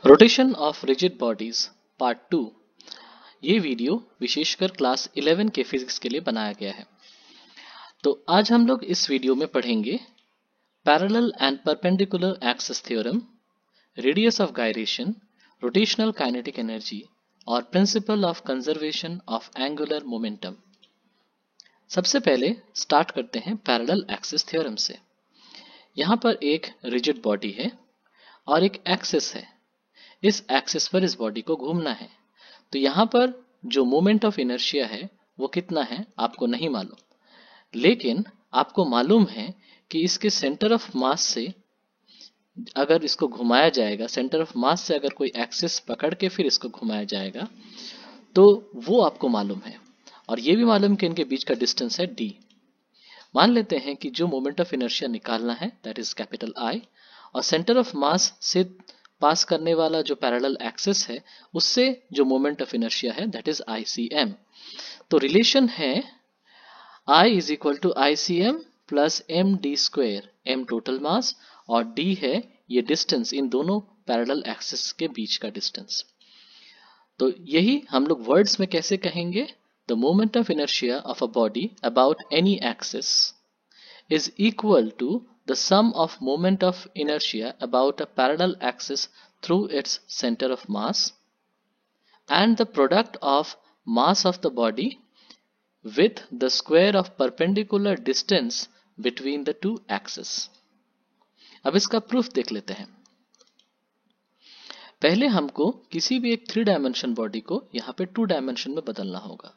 Rotation of rigid bodies part 2। ये video विशेषकर class 11 के फिजिक्स के लिए बनाया गया है। तो आज हम लोग इस वीडियो में पढ़ेंगे parallel and perpendicular axis theorem, radius of gyration, rotational kinetic energy और principle of conservation of angular momentum. सबसे पहले स्टार्ट करते हैं पैरेलल एक्सिस थ्योरम से। यहाँ पर एक रिजिड बॉडी है और एक एक्सिस है। इस एक्सिस पर इस बॉडी को घूमना है, तो यहाँ पर जो मोमेंट ऑफ इनर्शिया है वो कितना है आपको नहीं मालूम, लेकिन आपको मालूम है कि इसके सेंटर ऑफ मास से अगर इसको घुमाया जाएगा, सेंटर ऑफ मास से अगर कोई एक्सिस पकड़ के फिर इसको घुमाया जाएगा तो वो आपको मालूम है। और ये भी मालूम कि इनके बीच का डिस्टेंस है d। मान लेते हैं कि जो मोमेंट ऑफ इनर्शिया निकालना है दैट इज कैपिटल I, और सेंटर ऑफ मास से पास करने वाला जो पैरेलल एक्सिस है उससे जो मोमेंट ऑफ इनर्शिया है दैट इज ICM। तो रिलेशन है I is equal to ICM plus md², m total mass और d है ये डिस्टेंस, इन दोनों पैरेलल एक्सिस के बीच का डिस्टेंस। तो यही हम लोग वर्ड्स में कैसे कहेंगे, the moment of inertia of a body about any axis is equal to the sum of moment of inertia about a parallel axis through its center of mass and the product of mass of the body with the square of perpendicular distance between the two axes। अब इसका proof देख लेते हैं। पहले हमको किसी भी एक 3 डायमेंशन बॉडी को यहाँ पे 2 डायमेंशन में बदलना होगा।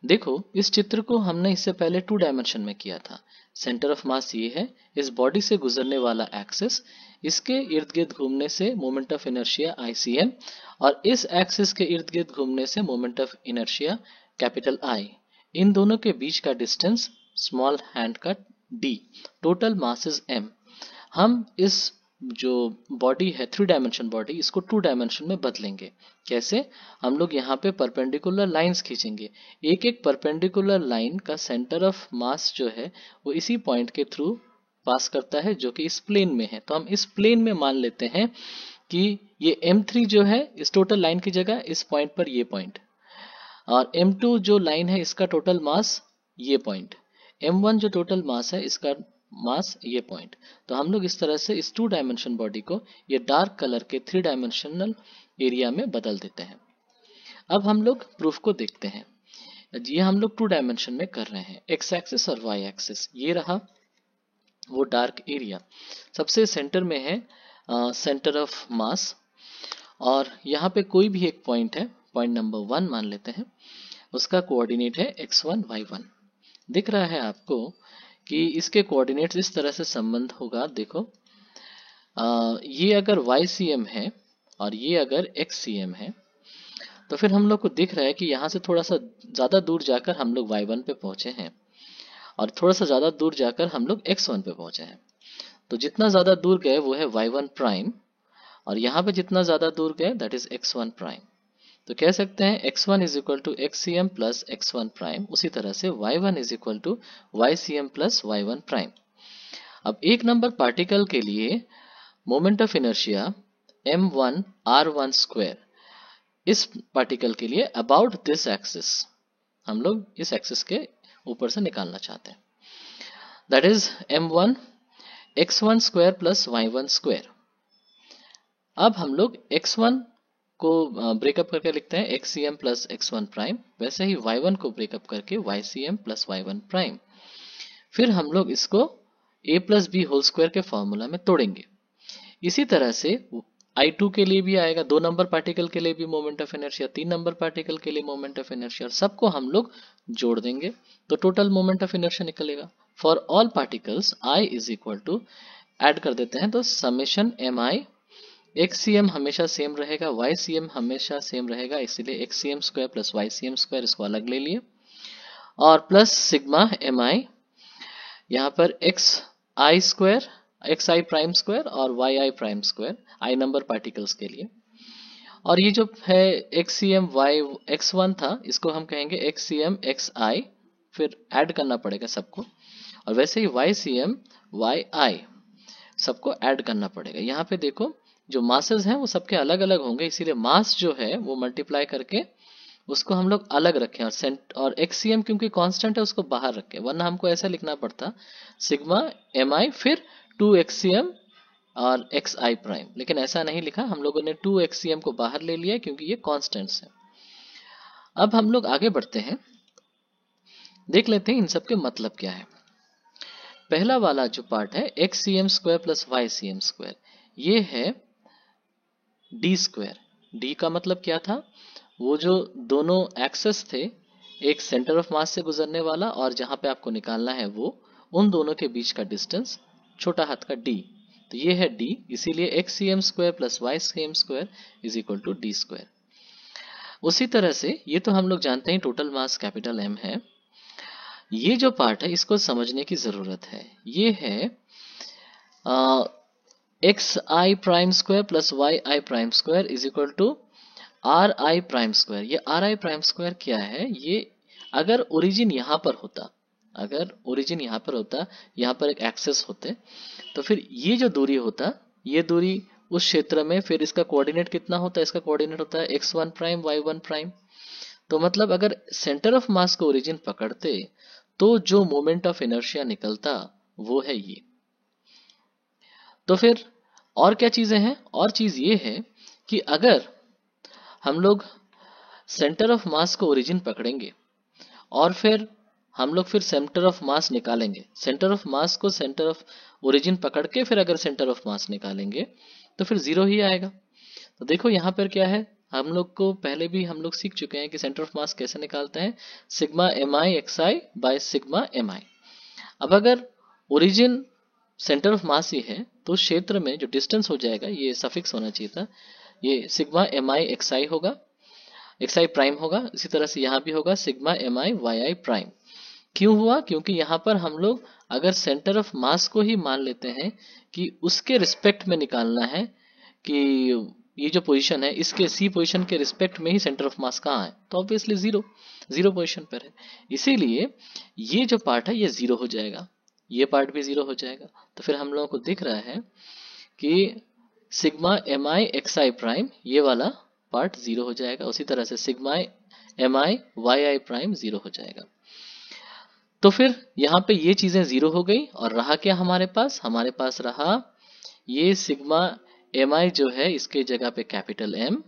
देखो इस चित्र को हमने इससे पहले 2 डायमेंशन में किया था। सेंटर ऑफ मास ये है, इस बॉडी से गुजरने वाला एक्सिस, इसके इर्द गिर्द घूमने से मोमेंट ऑफ इनर्शिया ICM, और इस एक्सिस के इर्द गिर्द घूमने से moment of inertia capital I। इन दोनों के बीच का डिस्टेंस स्मॉल हैंड का d, total mass is m। हम इस जो बॉडी है 3 डायमेंशन बॉडी, इसको 2 डायमेंशन में बदलेंगे। कैसे? हम लोग यहाँ पे परपेंडिकुलर लाइंस खींचेंगे। एक एक परपेंडिकुलर लाइन का सेंटर ऑफ मास जो है वो इसी पॉइंट के थ्रू पास करता है जो कि इस प्लेन में है। तो हम इस प्लेन में मान लेते हैं कि ये M3 जो है इस टोटल लाइन की जगह इस पॉइंट पर ये पॉइंट, और M2 जो लाइन है इसका टोटल मास ये पॉइंट, M1 जो टोटल मास है इसका मास ये पॉइंट। तो हम लोग इस तरह से इस 2 डायमेंशन बॉडी को ये डार्क कलर के 3 डायमेंशनल एरिया में बदल देते हैं। अब हम लोग प्रूफ को देखते हैं। ये हम लोग 2 डायमेंशन में कर रहे हैं, एक्स एक्सिस और वाई एक्सिस। ये रहा वो डार्क एरिया, सबसे सेंटर में है सेंटर ऑफ मास, और यहाँ पे कोई भी एक पॉइंट है, पॉइंट नंबर 1 मान लेते हैं, उसका कोऑर्डिनेट है x1 y1। दिख रहा है आपको कि इसके कोऑर्डिनेट्स इस तरह से संबंध होगा। देखो ये अगर YCM है और ये अगर XCM है, तो फिर हम लोग को दिख रहा है कि यहाँ से थोड़ा सा ज़्यादा दूर जाकर हम लोग Y1 पे पहुँचे हैं और थोड़ा सा ज़्यादा दूर जाकर हम लोग X1 पे पहुँचे हैं। तो जितना ज़्यादा दूर गए वो है Y1 प्राइम, और यहाँ पे जितना ज़्यादा दूर गए दैट इज X1 प्राइम। तो कह सकते हैं x1 is equal to XCM plus x1 prime. उसी तरह से y1 is equal to YCM plus y1 prime. अब एक नंबर पार्टिकल के लिए moment of inertia m1 r1 square, इस पार्टिकल के लिए अबाउट दिस एक्सिस, हम लोग इस एक्सिस के ऊपर से निकालना चाहते हैं। That is m1 x1 square plus y1 square. अब हम लोग x1 को ब्रेकअप करके लिखते हैं XCM प्लस x1 प्राइम, वैसे ही y1 को ब्रेकअप करके YCM प्लस y1 प्राइम। फिर हम लोग इसको a plus B whole square के फॉर्मूला में तोड़ेंगे। इसी तरह से I2 के लिए भी आएगा, 2 नंबर पार्टिकल के लिए भी moment of inertia, 3 number particle के लिए मोमेंट ऑफ इनर्शिया, सबको हम लोग जोड़ देंगे तो टोटल मोमेंट ऑफ इनर्शिया निकलेगा। For all particles I is equal to, add कर देते हैं तो समेशन mi, XCM हमेशा सेम रहेगा, YCM हमेशा सेम रहेगा, इसीलिए XCM square plus YCM square इसको अलग ले लिए, और प्लस सिग्मा mi, यहाँ पर XI square, XI prime square और YI prime square I number particles के लिए। और ये जो है XCM X1 था, इसको हम कहेंगे XCM XI, फिर ऐड करना पड़ेगा सबको, और वैसे ही YCM YI सबको ऐड करना पड़ेगा। यहाँ पे देखो जो मासेस हैं वो सबके अलग अलग होंगे, इसीलिए मास जो है वो मल्टीप्लाई करके उसको हम लोग अलग रखें, और एक्सीएम क्योंकि कांस्टेंट है उसको बाहर रखें, वरना हमको ऐसा लिखना पड़ता सिग्मा एम आई फिर 2 एक्सीएम और एक्स आई प्राइम, लेकिन ऐसा नहीं लिखा, हम लोगों ने 2 एक्सीएम को बाहर ले लिया क्योंकि ये कांस्टेंट्स हैं। अब हम लोग आगे बढ़ते हैं, देख लेते हैं इन सब के मतलब क्या है। पहला वाला जो पार्ट है X C M square plus Y C M square, ये है डी स्क्वायर। डी का मतलब क्या था, वो जो दोनों एक्सेस थे, एक सेंटर ऑफ मास से गुजरने वाला और जहां पे आपको निकालना है वो, उन दोनों के बीच का डिस्टेंस छोटा हाथ का डी, तो ये है डी, इसीलिए X C M square plus Y C M square is equal to D square. उसी तरह से ये तो हम लोग जानते हैं टोटल मास कैपिटल एम है। ये जो पार्ट है इसको समझने की जरूरत है, ये है X I prime square plus Y I prime square is equal to R I prime square. ये आर आई प्राइम स्क्वायर क्या है, ये अगर ओरिजिन यहां पर होता, अगर ओरिजिन यहां पर होता, यहां पर एक एक्सेस होते, तो फिर ये जो दूरी होता, ये दूरी उस क्षेत्र में, फिर इसका कोऑर्डिनेट कितना होता है, इसका कोऑर्डिनेट होता है X one prime Y one prime. तो मतलब अगर सेंटर ऑफ मास को ओरिजिन पकड़ते तो जो मोमेंट ऑफ इनर्शिया निकलता वो है ये। तो फिर और क्या चीजें हैं, और चीज ये है कि अगर हम लोग सेंटर ऑफ मास को ओरिजिन पकड़ेंगे और फिर हम लोग फिर सेंटर ऑफ मास निकालेंगे, सेंटर ऑफ मास को सेंटर ऑफ ओरिजिन पकड़ के फिर अगर सेंटर ऑफ मास निकालेंगे तो फिर जीरो ही आएगा। तो देखो यहाँ पर क्या है, हम लोग को पहले भी हम लोग सीख चुके हैं कि सेंटर ऑफ मास कैसे निकालते हैं, sigma M I x i by sigma M i. अब अगर ओरिजिन सेंटर ऑफ मास ही है तो उस क्षेत्र में जो डिस्टेंस हो जाएगा, ये सफिक्स होना चाहिए था, ये सिग्मा एम आई एक्स आई होगा, एक्स आई प्राइम होगा। इसी तरह से यहाँ भी होगा sigma M I Y I prime. क्यों हुआ, क्योंकि यहाँ पर हम लोग अगर सेंटर ऑफ मास को ही मान लेते हैं कि उसके रिस्पेक्ट में निकालना है कि ये जो पोजीशन है इसके सी पोजीशन के रिस्पेक्ट में ही सेंटर ऑफ मास कहाँ है, तो ऑब्वियसली जीरो, जीरो पोजीशन पर है, इसीलिए ये जो पार्ट है ये जीरो हो जाएगा, ये पार्ट भी जीरो हो जाएगा। तो फिर हम लोगों को दिख रहा है कि sigma M I x I prime ये वाला पार्ट जीरो हो जाएगा, उसी तरह से sigma M I Y I prime zero हो जाएगा। तो फिर यहाँ पे ये चीजें जीरो हो गई और रहा क्या हमारे पास रहा ये सिग्मा एम आई जो है इसके जगह पे कैपिटल एम,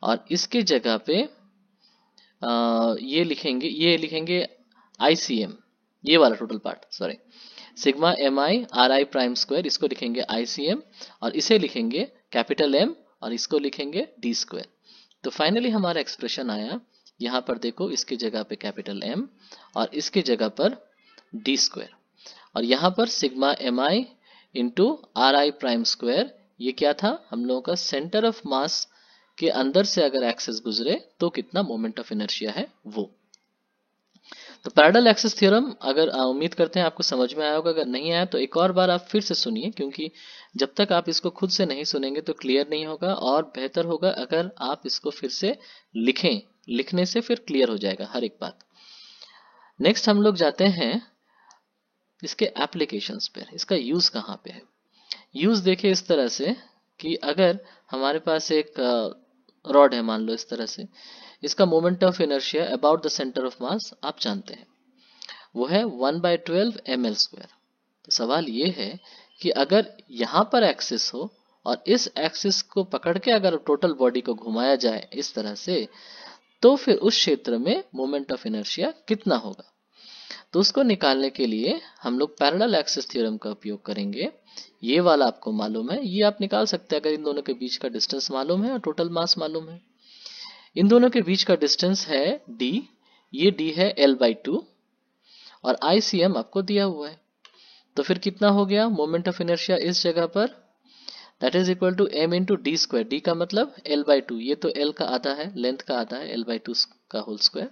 और इसके जगह पे ये लिखेंगे आईसीएम, ये वाला total part, sorry, sigma M I R I prime square, इसको लिखेंगे आईसीएम और इसे लिखेंगे कैपिटल एम और इसको लिखेंगे डी स्क्वायर। तो फाइनली हमारा एक्सप्रेशन आया, यहाँ पर देखो इसकी जगह पे कैपिटल एम और इसकी जगह पर डी स्क्वायर, और यहाँ पर sigma M I into R I prime square, ये क्या था, हम लोगों का सेंटर ऑफ मास के अंदर से अगर एक्सेस गुजरे तो कितना मोमेंट ऑफ इनर्शिया है वो। तो पैरेलल एक्सेस थ्योरम अगर उम्मीद करते हैं आपको समझ में आया होगा, अगर नहीं आया तो एक और बार आप फिर से सुनिए, क्योंकि जब तक आप इसको खुद से नहीं सुनेंगे तो क्लियर नहीं होगा, और बेहतर होगा अगर आप इसको फिर से लिखें, लिखने से फिर क्लियर हो जाएगा हर एक बात। नेक्स्ट हम लोग जाते हैं इसके एप्लीकेशंस पर, इसका यूज कहाँ पे है। यूज देखिए इस तरह से कि अगर हमारे पास एक रॉड है, मान लो इस तरह से, इसका moment of inertia about the centre of मास आप जानते हैं, वो है 1/12 ml स्क्वायर। तो सवाल ये है कि अगर यहाँ पर एक्सिस हो और इस एक्सिस को पकड़ के अगर टोटल बॉडी को घुमाया जाए इस तरह से, तो फिर उस क्षेत्र में मोमेंट ऑफ इनर्शिया कितना होगा। तो उसको निकालने के लिए हम लोग पैरेलल एक्सिस थ्योरम का उपयोग करेंगे। ये वाला आपको मालूम है, ये आप निकाल सकते हैं अगर इन दोनों के बीच का डिस्टेंस मालूम है और टोटल मास मालूम है। इन दोनों के बीच का डिस्टेंस है d, ये d है l/2 और ICM आपको दिया हुआ है। तो फिर कितना हो गया मोमेंट ऑफ इनर्शिया इस जगह पर, that is equal to m into D square, D का मतलब l/2, ये तो l का आधा है, लेंथ का आधा है, l/2 का होल स्क्वायर,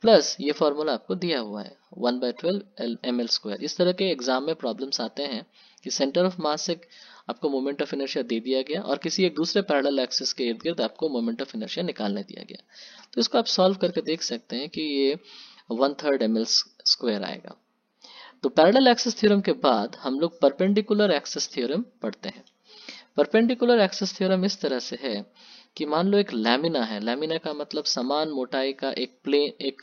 प्लस ये फॉर्मूला आपको दिया हुआ है 1/12 ml स्क्वायर। इस तरह के एग्जाम में प्रॉब्लम्स आते हैं कि सेंटर ऑफ मास से आपको मोमेंट ऑफ इनर्शिया दे दिया गया और किसी एक दूसरे पैरेलल एक्सिस के इर्द गिर्द आपको मोमेंट ऑफ इनर्शिया निकालने दिया गया। तो इसको आप सॉल्व करके देख सकते हैं कि ये 1/3 ml स्क्वायर आएगा। तो पैरेलल एक्सिस थ्योरम के बाद हम लोग परपेंडिकुलर एक्सिस थ्योरम पढ़ते हैं। परपेंडिकुलर एक्सिस थ्योरम इस तरह से है कि मान लो एक लैमिना है, लैमिना का मतलब समान मोटाई का एक प्लेन, एक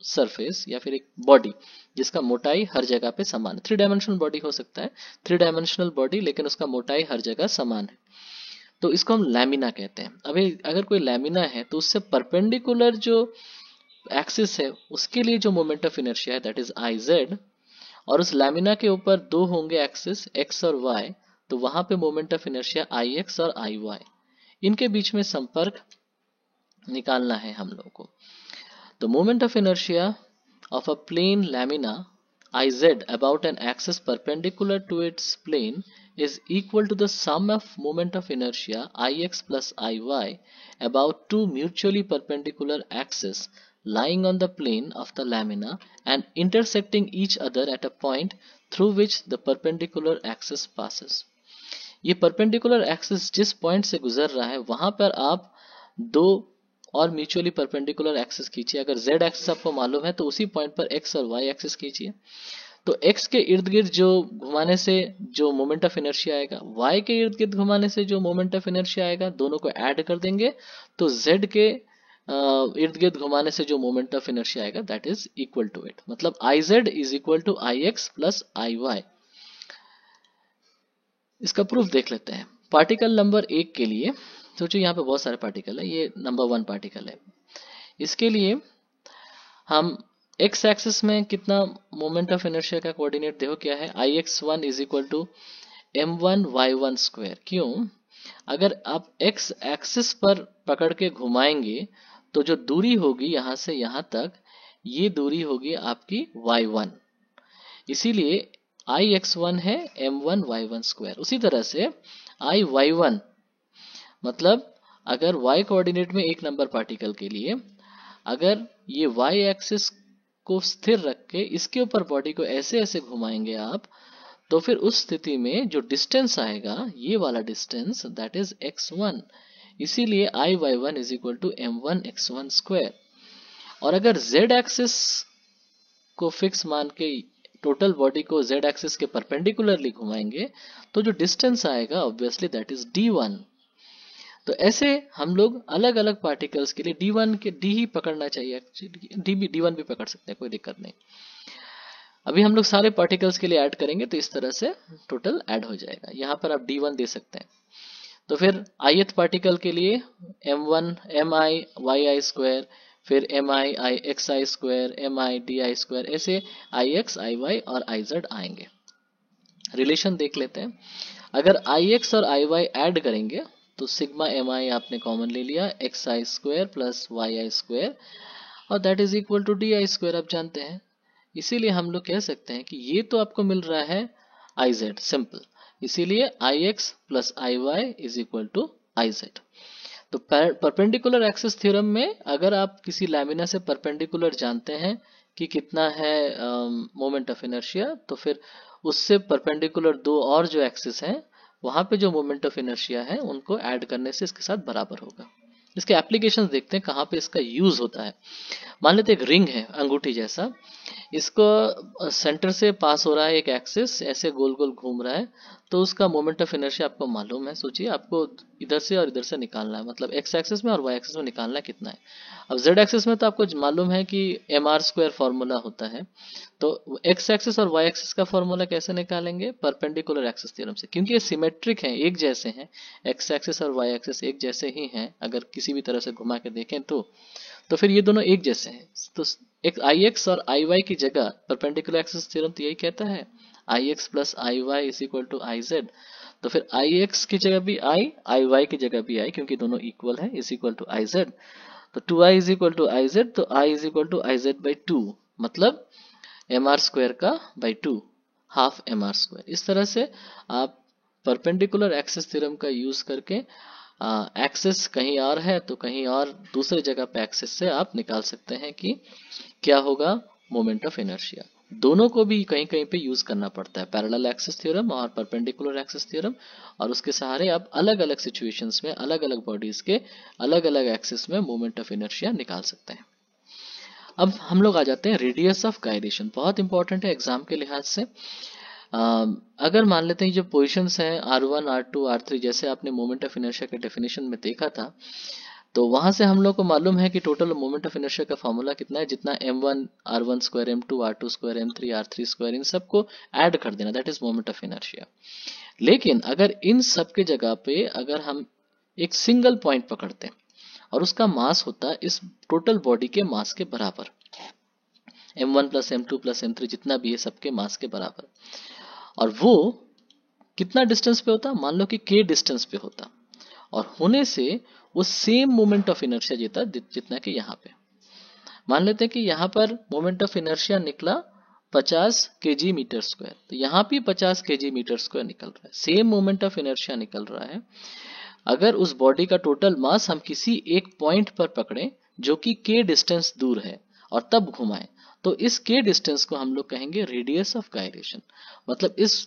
सरफेस या फिर एक बॉडी जिसका मोटाई हर जगह पे समान है। 3 डायमेंशनल बॉडी हो सकता है, 3 डायमेंशनल बॉडी लेकिन उसका मोटाई हर जगह समान है, तो इसको हम लैमिना कहते हैं। अभी अगर कोई लैमिना है तो उससे परपेंडिकुलर जो एक्सिस है उसके लिए जो मोमेंट ऑफ इनर्शिया है दैट इज आई जेड, और उस लैमिना के ऊपर दो होंगे एक्सिस एक्स और वाई, तो वहां पे moment of inertia I x और आई वाई, इनके बीच में संपर्क निकालना है हम लोगों को। तो moment of inertia of a plane lamina Iz about an axis perpendicular to its plane is equal to the sum of moment of inertia Ix plus Iy about two mutually perpendicular axes lying on the plane of the lamina and intersecting each other at a point through which the perpendicular axis passes। ये perpendicular axis जिस point से गुजर रहा है वहां पर आप दो और म्यूचुअली परपेंडिकुलर एक्सिस खींचिए। अगर z एक्सिस आपको मालूम है तो उसी पॉइंट पर x और y एक्सिस खींचिए। तो x के इर्द गिर्द जो घुमाने से जो मोमेंट ऑफ इनर्शिया आएगा, y के इर्द गिर्द घुमाने से जो मोमेंट ऑफ इनर्शिया आएगा, दोनों को ऐड कर देंगे तो z के इर्द गिर्द घुमाने से जो मोमेंट ऑफ इनर्शिया आएगा that is equal to it. मतलब Iz is equal to I x plus I Y. इसका प्रूफ देख लेते हैं। पार्टिकल नंबर 1 के लिए सोचिए यहाँ पे बहुत सारे पार्टिकल है, ये नंबर 1 पार्टिकल है। इसके लिए हम एक्स एक्सिस में कितना मोमेंट ऑफ इनर्शिया का कोऑर्डिनेट देखो क्या है, I x one is equal to m one Y one square. क्यों? अगर आप एक्स एक्सिस पर पकड़ के घुमाएंगे तो जो दूरी होगी यहाँ से यहाँ तक, ये दूरी होगी आपकी वाई वन, इसीलिए आई एक्स वन है M one Y one square. उसी तरह से आई वाई वन मतलब अगर y कोऑर्डिनेट में एक नंबर पार्टिकल के लिए अगर ये y एक्सिस को स्थिर रख के इसके ऊपर बॉडी को ऐसे ऐसे घुमाएंगे आप, तो फिर उस स्थिति में जो डिस्टेंस आएगा ये वाला डिस्टेंस दैट इज x1, इसीलिए I y one is equal to m one x one square. और अगर z एक्सिस को फिक्स मान के टोटल बॉडी को z एक्सिस के परपेंडिकुलरली घुमाएंगे तो जो डिस्टेंस आएगा ऑब्वियसली दैट इज d1। तो ऐसे हम लोग अलग अलग पार्टिकल्स के लिए d1 के d ही पकड़ना चाहिए, d1 भी पकड़ सकते हैं, कोई दिक्कत नहीं। अभी हम लोग सारे पार्टिकल्स के लिए ऐड करेंगे तो इस तरह से टोटल ऐड हो जाएगा। यहाँ पर आप d1 दे सकते हैं। तो फिर ith पार्टिकल के लिए m1 mi yi स्क्वायर, फिर mi i xi square, mi di square, ऐसे ix iy और iz आएंगे। रिलेशन देख लेते हैं। अगर ix और iy ऐड करेंगे तो सिग्मा एम आई आपने कॉमन ले लिया, X I square plus Y I square, और that is equal to D I square आप जानते हैं। इसीलिए हम लोग कह सकते हैं कि ये तो आपको मिल रहा है आई जेड सिंपल, इसीलिए I x plus I y is equal to I z. तो परपेंडिकुलर एक्सिस थ्योरम में अगर आप किसी लैमिना से परपेंडिकुलर जानते हैं कि कितना है मोमेंट ऑफ इनर्शिया, तो फिर उससे परपेंडिकुलर दो और जो एक्सिस हैं वहां पे जो मोमेंट ऑफ इनर्शिया है उनको ऐड करने से इसके साथ बराबर होगा। इसके एप्लीकेशंस देखते हैं कहाँ पे इसका यूज होता है। मान लेते एक रिंग है अंगूठी जैसा, इसको सेंटर से पास हो रहा है एक एक्सिस, ऐसे गोल गोल घूम रहा है, तो उसका मोमेंट ऑफ इनर्शिया आपको मालूम है। सोचिए आपको इधर से और इधर से निकालना है, मतलब एक्स एक्सिस में और वाई एक्सिस में निकालना कितना है। अब जेड एक्सिस में तो आपको मालूम है कि एम आर स्क्वायर फॉर्मूला होता है, तो एक्स एक्सिस और वाई एक्सिस का फॉर्मूला कैसे निकालेंगे? परपेंडिकुलर एक्सिस थ्योरम से, क्योंकि ये सिमेट्रिक हैं, एक जैसे हैं, एक्स एक्सिस और वाई एक्सिस एक जैसे ही हैं अगर किसी भी तरह से घुमा के देखें तो फिर ये दोनों एक जैसे हैं। तो एक आई एक्स और आई वाई की जगह परपेंडिकुलर एक्सिस थ्योरम तो यही कहता है I x plus I y is equal to I z. तो फिर आई एक्स की जगह भी आई वाई की जगह भी आई, क्योंकि दोनों इक्वल है, is equal to I z. तो two I is equal to I z, तो I is equal to I z by two, मतलब एम आर स्क्वायर का by two, half m r square. इस तरह से आप परपेंडिकुलर एक्सिस थ्योरम का use करके एक्सिस कहीं और है तो कहीं और दूसरे जगह पे एक्सिस से आप निकाल सकते हैं कि क्या होगा मोमेंट ऑफ इनर्शिया। दोनों को भी कहीं कहीं पे यूज करना पड़ता है, पैरेलल एक्सिस थ्योरम और परपेंडिकुलर एक्सिस थ्योरम, और उसके सहारे आप अलग अलग सिचुएशंस में अलग अलग बॉडीज के अलग अलग एक्सिस में मोमेंट ऑफ इनर्शिया निकाल सकते हैं। अब हम लोग आ जाते हैं रेडियस ऑफ गायरेशन, बहुत इंपॉर्टेंट है एग्जाम के लिहाज से। अगर मान लेते हैं जो पोजिशंस हैं R1 R2 R3, जैसे आपने मोमेंट ऑफ इनर्शिया के डेफिनेशन में देखा था, तो वहां से हम लोग को मालूम है कि टोटल मोमेंट ऑफ इनर्शिया का फॉर्मूला कितना है, जितना m1 r1 square m2 r2 square m3 r3 square, इन सबको ऐड कर देना, that is moment of inertia. लेकिन अगर इन सब के जगह पे अगर हम एक सिंगल पॉइंट पकड़ते हैं और उसका मास होता है इस टोटल बॉडी के मास के बराबर, m1 plus m2 plus m3 जितना भी है सबके मास के बराबर, और वो कितना डिस्टेंस पे होता, मान लो कि k डिस्टेंस पे होता, और होने से वो सेम मोमेंट ऑफ इनर्शिया जीता जितना कि यहाँ पे। मान लेते हैं कि यहाँ पर मोमेंट ऑफ इनर्शिया निकला 50 kg मीटर स्क्वायर, तो यहाँ भी 50 kg मीटर स्क्वायर निकल रहा है, सेम मोमेंट ऑफ इनर्शिया निकल रहा है। अगर उस बॉडी का टोटल मास हम किसी एक पॉइंट पर पकड़े जो कि k डिस्टेंस दूर है और तब घुमाएं, तो इस k डिस्टेंस को हम लोग कहेंगे रेडियस ऑफ गायरेशन। मतलब इस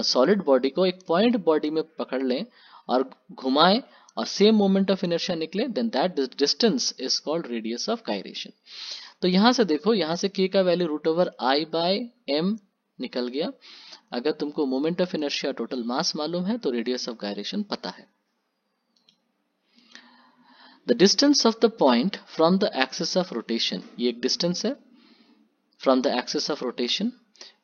सॉलिड बॉडी को एक पॉइंट बॉडी में पकड़ लें और घुमाएं और सेम मोमेंट ऑफ इनर्शिया निकले, then that distance is called radius of gyration. तो यहां से देखो, यहां से k का value root over I by M निकल गया। अगर तुमको moment of inertia total mass मालूम है तो रेडियस ऑफ गायरेशन पता है। The distance of the point from the axis of rotation, ये एक डिस्टेंस है from the axis of rotation,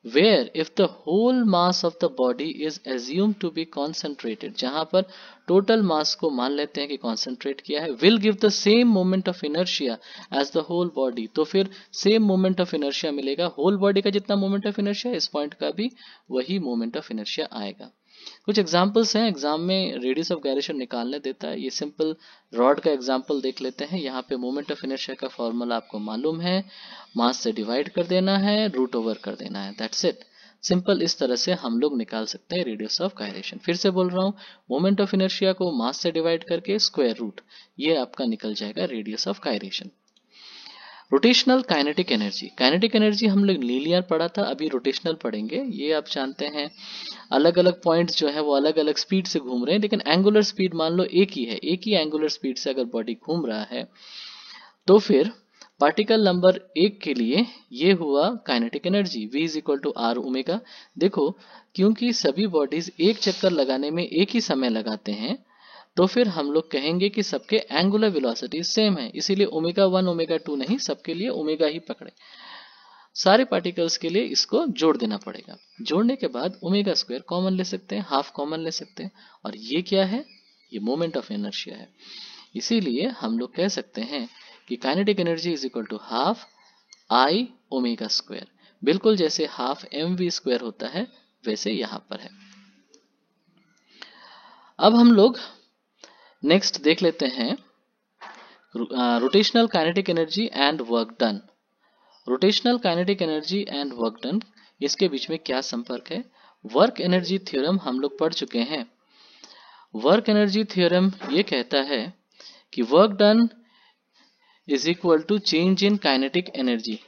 where if the whole mass of the body is assumed to be concentrated, जहां पर total mass को मान लेते हैं कि कॉन्सेंट्रेट किया है, will give the same moment of inertia as the whole body, तो फिर सेम मोमेंट ऑफ इनर्शिया मिलेगा। होल बॉडी का जितना मोमेंट ऑफ इनर्शिया, इस पॉइंट का भी वही मोमेंट ऑफ इनर्शिया आएगा। कुछ एग्जांपल्स हैं, एग्जाम में रेडियस ऑफ गायरेशन निकालने देता है। ये सिंपल रॉड का एग्जांपल देख लेते हैं। यहाँ पे मोमेंट ऑफ इनर्शिया का फॉर्मूला आपको मालूम है, मास से डिवाइड कर देना है, रूट ओवर कर देना है, दैट्स इट। सिंपल इस तरह से हम लोग निकाल सकते हैं रेडियस ऑफ गायरेशन। फिर से बोल रहा हूँ, मोमेंट ऑफ इनर्शिया को मास से डिवाइड करके स्क्वायर रूट, ये आपका निकल जाएगा radius of gyration. Rotational kinetic energy, kinetic energy हम लोग लीनियर पढ़ा था, अभी रोटेशनल पढ़ेंगे। ये आप जानते हैं अलग अलग पॉइंट्स जो है वो अलग अलग स्पीड से घूम रहे हैं, लेकिन एंगुलर स्पीड मान लो एक ही है, एक ही एंगुलर स्पीड से अगर बॉडी घूम रहा है तो फिर पार्टिकल नंबर 1 के लिए ये हुआ kinetic energy v is equal to R omega. देखो, क्योंकि सभी बॉडीज एक चक्कर लगाने में एक ही समय लगाते हैं, तो फिर हम लोग कहेंगे कि सबके एंगुलर वेलोसिटी सेम है, इसीलिए ओमेगा 1 ओमेगा 2 नहीं, सबके लिए ओमेगा ही पकड़े। सारे पार्टिकल्स के लिए इसको जोड़ देना पड़ेगा। जोड़ने के बाद ओमेगा स्क्वायर कॉमन ले सकते हैं, हाफ कॉमन ले सकते हैं, और ये क्या है, ये मोमेंट ऑफ इनर्शिया है। इसीलिए हम लोग कह सकते हैं कि kinetic energy is equal to half I omega square, बिल्कुल जैसे हाफ एम वी स्क्वायर होता है वैसे यहां पर है। अब हम लोग नेक्स्ट देख लेते हैं rotational kinetic energy and work done. Rotational kinetic energy and work done, इसके बीच में क्या संपर्क है? वर्क एनर्जी थ्योरम हम लोग पढ़ चुके हैं। वर्क एनर्जी थ्योरम ये कहता है कि work done is equal to change in kinetic energy,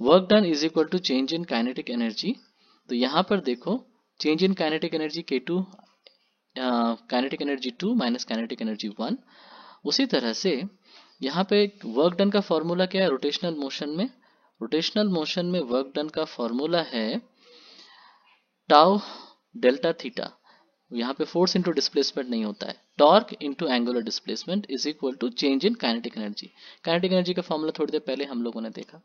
work done is equal to change in kinetic energy. तो यहां पर देखो, change in kinetic energy K2, kinetic energy 2 minus kinetic energy 1। उसी तरह से यहाँ पे वर्क डन का फॉर्मूला क्या है रोटेशनल मोशन में? रोटेशनल मोशन में वर्क डन का फॉर्मूला है टाउ डेल्टा थीटा। यहाँ पे फोर्स इंटू डिस्प्लेसमेंट नहीं होता है, torque into angular displacement is equal to change in kinetic energy. Kinetic energy का फॉर्मूला थोड़ी देर पहले हम लोगों ने देखा।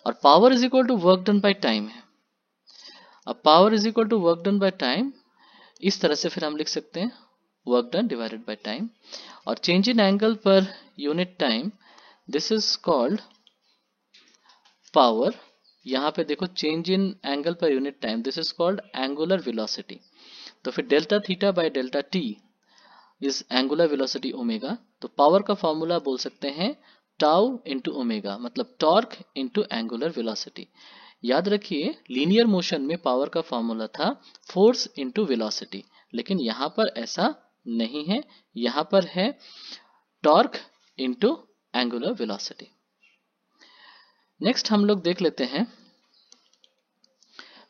और power is equal to work done by time है। अब power is equal to work done by time, इस तरह से फिर हम लिख सकते हैं work done divided by time. और change in angle per unit time, this is called power. यहाँ पे देखो, change in angle per unit time, this is called angular velocity. तो फिर delta theta by delta t is angular velocity omega. तो power का formula बोल सकते हैं टाउ इंटू ओमेगा, मतलब टॉर्क इंटू एंगुलर वेलोसिटी। याद रखिए, लीनियर मोशन में पावर का फॉर्मूला था फोर्स इंटू वेलोसिटी, लेकिन यहां पर ऐसा नहीं है, यहां पर है torque into angular velocity. Next हम लोग देख लेते हैं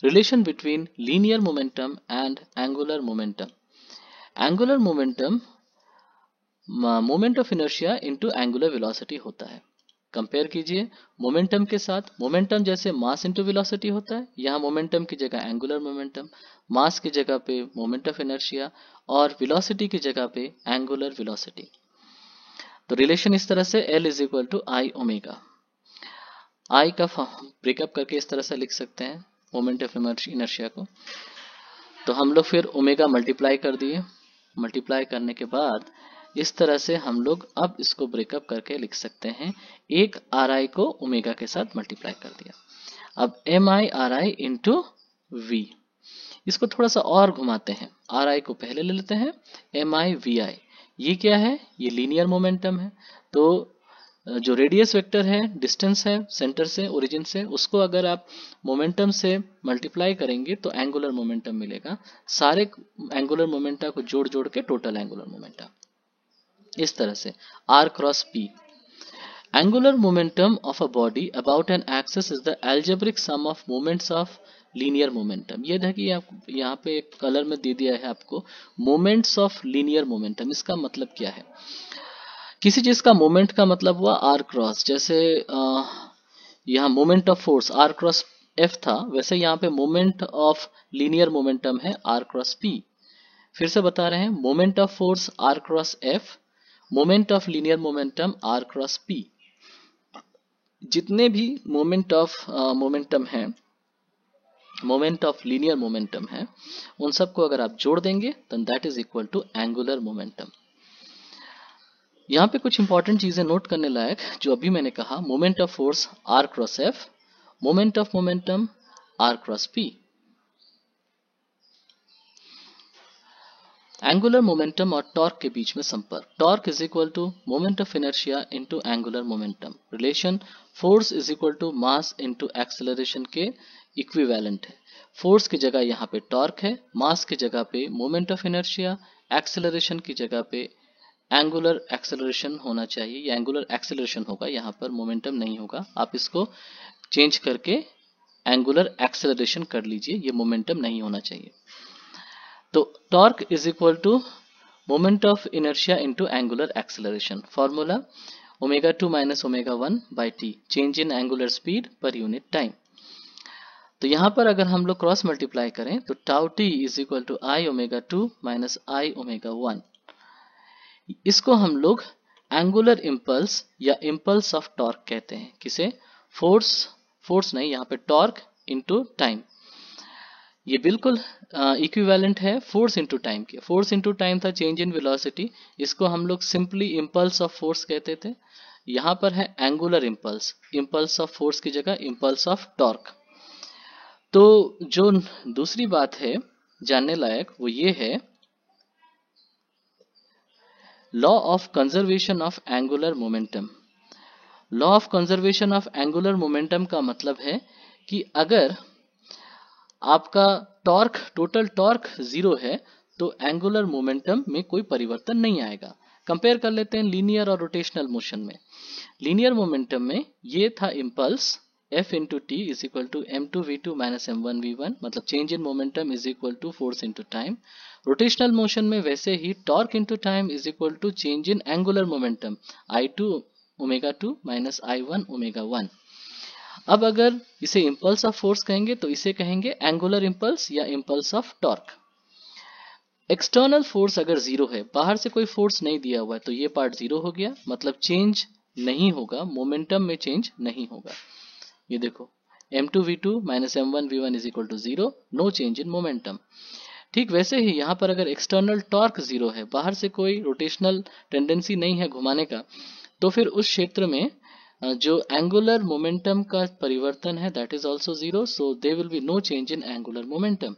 relation between linear momentum and angular momentum. Angular momentum moment of inertia into angular velocity होता है। कंपेयर कीजिए मोमेंटम के साथ। मोमेंटम जैसे मास इंटू वेलोसिटी होता है, यहाँ मोमेंटम की जगह एंगुलर मोमेंटम, मास की जगह पे मोमेंट ऑफ इनर्शिया और वेलोसिटी की जगह पे एंगुलर वेलोसिटी। तो रिलेशन इस तरह से L is equal to I omega. I का ब्रेकअप करके इस तरह से लिख सकते हैं मोमेंट ऑफ इनर्शिया को। तो हम लोग फिर ओमेगा मल्टीप्लाई कर दिए, मल्टीप्लाई करने के बाद इस तरह से हम लोग अब इसको ब्रेकअप करके लिख सकते हैं, एक आर आई को ओमेगा के साथ मल्टीप्लाई कर दिया। अब M I R I into V, इसको थोड़ा सा और घुमाते हैं, आर आई को पहले ले लेते हैं, एम आई वी आई, ये क्या है, ये लीनियर मोमेंटम है। तो जो रेडियस वेक्टर है, डिस्टेंस है सेंटर से ओरिजिन से, उसको अगर आप मोमेंटम से मल्टीप्लाई करेंगे तो एंगुलर मोमेंटम मिलेगा। सारे एंगुलर मोमेंटा को जोड़ जोड़ के टोटल एंगुलर मोमेंटम, इस तरह से R cross P। Angular momentum of a body about an axis is the algebraic sum of moments of linear momentum। ये देखिए आप यहाँ पे एक कलर में दे दिया है आपको moments of linear momentum। इसका मतलब क्या है, किसी चीज का मोमेंट का मतलब हुआ आर क्रॉस, जैसे यहाँ moment of force R cross F था, वैसे यहाँ पे मोमेंट ऑफ लीनियर मोमेंटम है आर क्रॉस पी। फिर से बता रहे हैं, moment of force R cross F, moment of linear momentum R cross P. जितने भी मोमेंट ऑफ मोमेंटम है, मोमेंट ऑफ लीनियर मोमेंटम है, उन सबको अगर आप जोड़ देंगे तो that is equal to angular momentum. यहाँ पे कुछ इंपॉर्टेंट चीजें नोट करने लायक, जो अभी मैंने कहा, moment of force R cross F, moment of momentum R cross P. Angular momentum और टॉर्क के बीच में संपर्क, torque is equal to moment of inertia into angular momentum. Relation force is equal to mass into acceleration के equivalent है। Force की जगह यहाँ पे टॉर्क है, मास की जगह पे मोमेंट ऑफ इनर्शिया, एक्सेलरेशन की जगह पे एंगुलर एक्सेलरेशन होना चाहिए, ये एंगुलर एक्सेलरेशन होगा, यहाँ पर मोमेंटम नहीं होगा। आप इसको चेंज करके एंगुलर एक्सेलरेशन कर लीजिए, ये मोमेंटम नहीं होना चाहिए। तो torque is equal to moment of inertia into angular acceleration. Formula omega 2 minus omega 1 by T, change in angular speed per unit time. तो यहाँ पर अगर हम लोग क्रॉस मल्टीप्लाई करें तो tau T is equal to I omega 2 minus I omega 1। इसको हम लोग एंगुलर इम्पल्स या इम्पल्स ऑफ टॉर्क कहते हैं। किसे, फोर्स नहीं, यहाँ पे टॉर्क इनटू टाइम। ये बिल्कुल इक्विवेलेंट है फोर्स इनटू टाइम के। फोर्स इनटू टाइम था चेंज इन वेलोसिटी, इसको हम लोग सिंपली इम्पल्स ऑफ फोर्स कहते थे। यहाँ पर है angular impulse, impulse of force की जगह इम्पल्स ऑफ टॉर्क। तो जो दूसरी बात है जानने लायक वो ये है, law of conservation of angular momentum. Law of conservation of angular momentum का मतलब है कि अगर आपका टॉर्क, टोटल टॉर्क 0 है तो एंगुलर मोमेंटम में कोई परिवर्तन नहीं आएगा। कंपेयर कर लेते हैं लीनियर और रोटेशनल मोशन में। लीनियर मोमेंटम में ये था impulse F into t is equal to m2v2 minus m1v1, मतलब change in momentum is equal to force into time. Rotational motion में वैसे ही torque into time is equal to change in angular momentum I2 omega 2 minus I1 omega 1। अब अगर इसे impulse of force कहेंगे तो इसे कहेंगे एंगुलर इम्पल्स या impulse of torque. External force अगर 0 है, बाहर से कोई फोर्स नहीं दिया हुआ है, तो ये पार्ट 0 हो गया, मतलब चेंज नहीं होगा, मोमेंटम में चेंज नहीं होगा। ये देखो m2v2 minus m1v1 is equal to 0, no change in momentum. ठीक वैसे ही यहाँ पर अगर एक्सटर्नल टॉर्क 0 है, बाहर से कोई रोटेशनल टेंडेंसी नहीं है घुमाने का, तो फिर उस क्षेत्र में जो एंगुलर मोमेंटम का परिवर्तन है that is also 0, so they will be no change in angular momentum.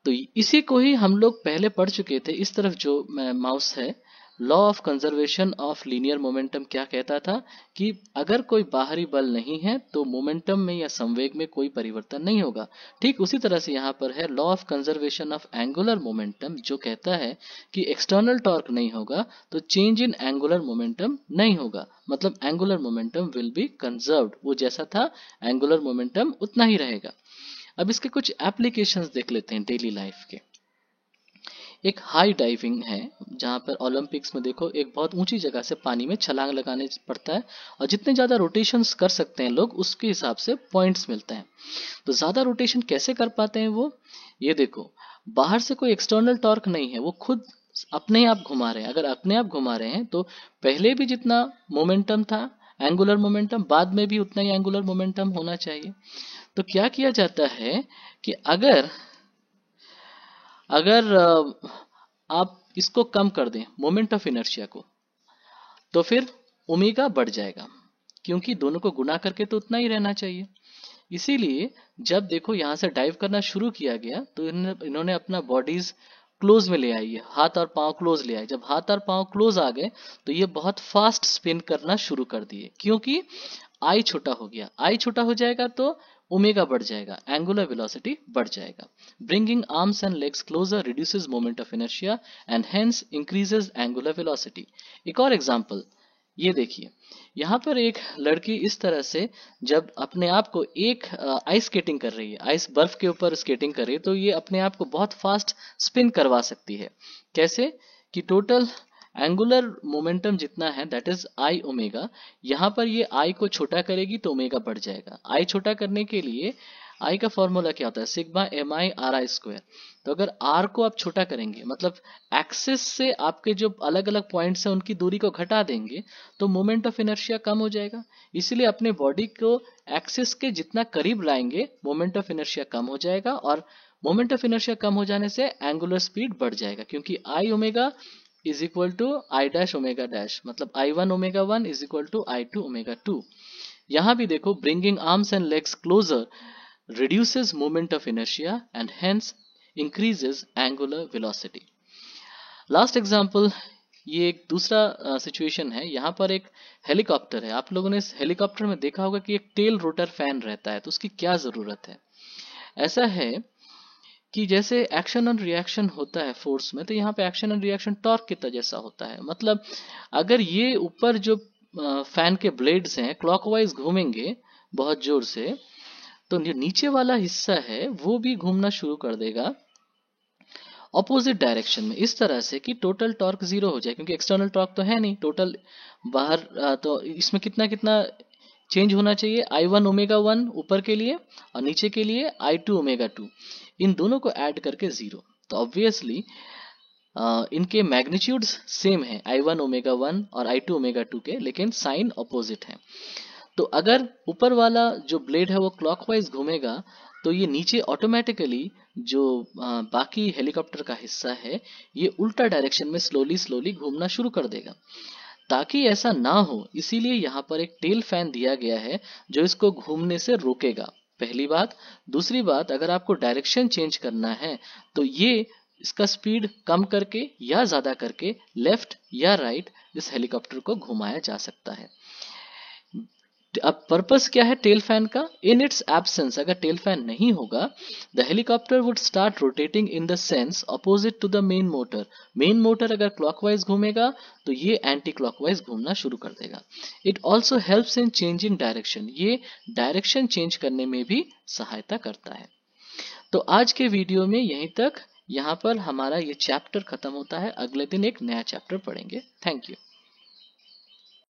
तो इसी को ही हम लोग पहले पढ़ चुके थे। इस तरफ जो माउस है, law of conservation of linear momentum क्या कहता था कि अगर कोई बाहरी बल नहीं है तो मोमेंटम में या संवेग में कोई परिवर्तन नहीं होगा। ठीक उसी तरह से यहाँ पर है law of conservation of angular momentum, जो कहता है कि एक्सटर्नल टॉर्क नहीं होगा तो चेंज इन एंगुलर मोमेंटम नहीं होगा, मतलब angular momentum will be conserved, वो जैसा था एंगुलर मोमेंटम उतना ही रहेगा। अब इसके कुछ एप्लीकेशंस देख लेते हैं डेली लाइफ के। एक हाई डाइविंग है, जहाँ पर ओलंपिक्स में देखो एक बहुत ऊंची जगह से पानी में छलांग लगाने पड़ता है, और जितने ज़्यादा रोटेशंस कर सकते हैं लोग उसके हिसाब से पॉइंट्स मिलते हैं। तो ज़्यादा रोटेशन कैसे कर पाते हैं वो, ये देखो, बाहर से कोई एक्सटर्नल टॉर्क नहीं है, वो खुद अपने आप घुमा रहे हैं। अगर अपने आप घुमा रहे हैं तो पहले भी जितना मोमेंटम था एंगुलर मोमेंटम, बाद में भी उतना ही एंगुलर मोमेंटम होना चाहिए। तो क्या किया जाता है कि अगर अगर आप इसको कम कर दें मोमेंट ऑफ इनर्शिया को, तो फिर ओमेगा बढ़ जाएगा, क्योंकि दोनों को गुना करके तो उतना ही रहना चाहिए। इसीलिए जब देखो यहाँ से डाइव करना शुरू किया गया तो इन्होंने अपना बॉडीज क्लोज में ले आई है, हाथ और पांव क्लोज ले आए। जब हाथ और पांव क्लोज आ गए तो ये बहुत फास्ट स्पिन करना शुरू कर दिए, क्योंकि आई छोटा हो गया। आई छोटा हो जाएगा तो ओमेगा बढ़ जाएगा, एंगुलर वेलोसिटी बढ़ जाएगा। Bringing arms and legs closer reduces moment of inertia and hence increases angular velocity. एक और एग्जांपल ये देखिए, यहाँ पर एक लड़की इस तरह से जब अपने आप को एक आइस स्केटिंग कर रही है, आइस बर्फ के ऊपर स्केटिंग कर रही है, तो ये अपने आप को बहुत फास्ट स्पिन करवा सकती है। कैसे कि टोटल एंगुलर मोमेंटम जितना है दैट इज आई ओमेगा, यहाँ पर ये आई को छोटा करेगी तो ओमेगा बढ़ जाएगा। आई छोटा करने के लिए आई का फॉर्मूला क्या होता है, sigma M I R I square. तो अगर आर को आप छोटा करेंगे, मतलब एक्सिस से आपके जो अलग अलग पॉइंट्स हैं उनकी दूरी को घटा देंगे, तो मोमेंट ऑफ इनर्शिया कम हो जाएगा। इसीलिए अपने बॉडी को एक्सिस के जितना करीब लाएंगे मोमेंट ऑफ इनर्शिया कम हो जाएगा, और मोमेंट ऑफ इनर्शिया कम हो जाने से एंगुलर स्पीड बढ़ जाएगा, क्योंकि I omega is equal to I dash omega dash, मतलब I one omega one is equal to I two omega two. यहाँ भी देखो, bringing arms and legs closer reduces moment of inertia and hence increases angular velocity. Last example, ये एक दूसरा situation है। यहाँ पर एक हेलीकॉप्टर है। आप लोगों ने इस हेलीकॉप्टर में देखा होगा कि एक टेल रोटर फैन रहता है, तो उसकी क्या जरूरत है। ऐसा है कि जैसे एक्शन और रिएक्शन होता है फोर्स में, तो यहाँ पे एक्शन और रिएक्शन टॉर्क की तरह जैसा होता है। मतलब अगर ये ऊपर जो फैन के ब्लेड्स हैं क्लॉकवाइज घूमेंगे बहुत जोर से, तो जो नीचे वाला हिस्सा है वो भी घूमना शुरू कर देगा ऑपोजिट डायरेक्शन में, इस तरह से कि टोटल टॉर्क जीरो हो जाए, क्योंकि एक्सटर्नल टॉर्क तो है नहीं टोटल बाहर। तो इसमें कितना कितना चेंज होना चाहिए, आई वन ओमेगा वन ऊपर के लिए और नीचे के लिए आई टू ओमेगा टू, इन दोनों को ऐड करके जीरो। तो ऑब्वियसली इनके मैग्नीट्यूड्स सेम है, आई वन ओमेगा वन और आई टू ओमेगा टू के, लेकिन साइन ऑपोजिट है। तो अगर ऊपर वाला जो ब्लेड है वो क्लॉकवाइज घूमेगा, तो ये नीचे ऑटोमेटिकली जो बाकी हेलीकॉप्टर का हिस्सा है ये उल्टा डायरेक्शन में स्लोली स्लोली घूमना शुरू कर देगा। ताकि ऐसा ना हो, इसीलिए यहाँ पर एक टेल फैन दिया गया है जो इसको घूमने से रोकेगा, पहली बात। दूसरी बात, अगर आपको डायरेक्शन चेंज करना है तो ये इसका स्पीड कम करके या ज्यादा करके लेफ्ट या राइट इस हेलीकॉप्टर को घुमाया जा सकता है। अब पर्पस क्या है टेल फैन का, इन इट्स एब्सेंस, अगर टेल फैन नहीं होगा, the helicopter would start rotating in the sense opposite to the main motor. Main motor अगर क्लॉकवाइज घूमेगा तो ये एंटी क्लॉकवाइज घूमना शुरू कर देगा। It also helps in changing direction, ये डायरेक्शन चेंज करने में भी सहायता करता है। तो आज के वीडियो में यहीं तक, यहाँ पर हमारा ये चैप्टर खत्म होता है। अगले दिन एक नया चैप्टर पढ़ेंगे। Thank you.